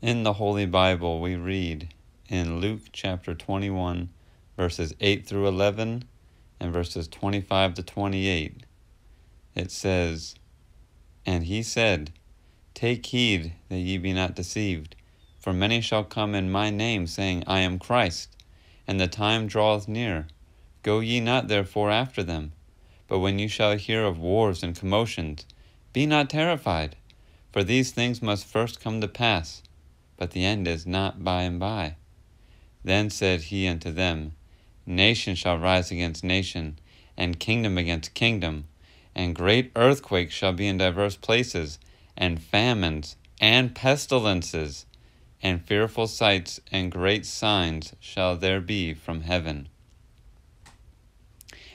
In the Holy Bible, we read in Luke chapter 21, verses 8 through 11, and verses 25 to 28, it says, "And he said, Take heed that ye be not deceived, for many shall come in my name, saying, I am Christ, and the time draweth near. Go ye not therefore after them. But when ye shall hear of wars and commotions, be not terrified, for these things must first come to pass, but the end is not by and by. Then said he unto them, Nation shall rise against nation, and kingdom against kingdom, and great earthquakes shall be in divers places, and famines, and pestilences, and fearful sights and great signs shall there be from heaven.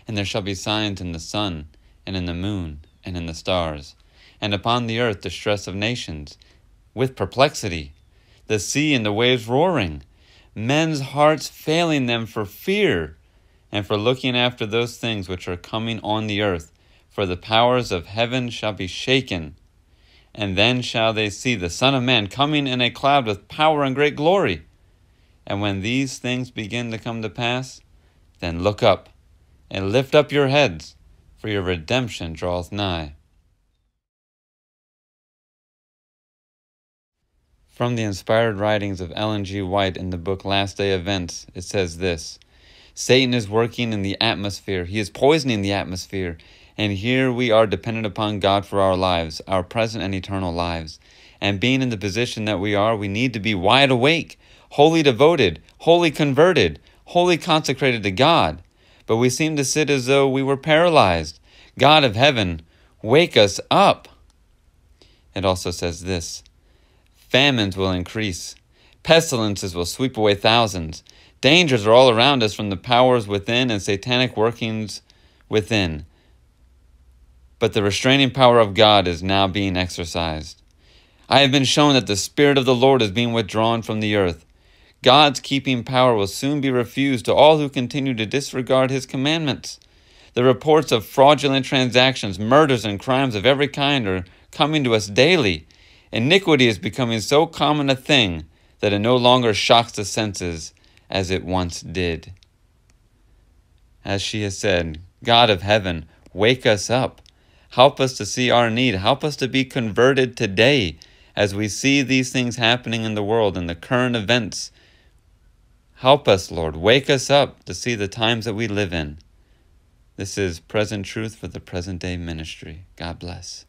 And there shall be signs in the sun, and in the moon, and in the stars, and upon the earth distress of nations, with perplexity, the sea and the waves roaring, men's hearts failing them for fear, and for looking after those things which are coming on the earth. For the powers of heaven shall be shaken. And then shall they see the Son of Man coming in a cloud with power and great glory. And when these things begin to come to pass, then look up, and lift up your heads, for your redemption draweth nigh." From the inspired writings of Ellen G. White in the book Last Day Events, it says this: "Satan is working in the atmosphere. He is poisoning the atmosphere. And here we are dependent upon God for our lives, our present and eternal lives. And being in the position that we are, we need to be wide awake, wholly devoted, wholly converted, wholly consecrated to God. But we seem to sit as though we were paralyzed. God of heaven, wake us up." It also says this: "Famines will increase. Pestilences will sweep away thousands. Dangers are all around us from the powers within and satanic workings within. But the restraining power of God is now being exercised. I have been shown that the Spirit of the Lord is being withdrawn from the earth. God's keeping power will soon be refused to all who continue to disregard his commandments. The reports of fraudulent transactions, murders, and crimes of every kind are coming to us daily. Iniquity is becoming so common a thing that it no longer shocks the senses as it once did." As she has said, God of heaven, wake us up. Help us to see our need. Help us to be converted today as we see these things happening in the world and the current events. Help us, Lord. Wake us up to see the times that we live in. This is Present Truth for the Present Day Ministry. God bless.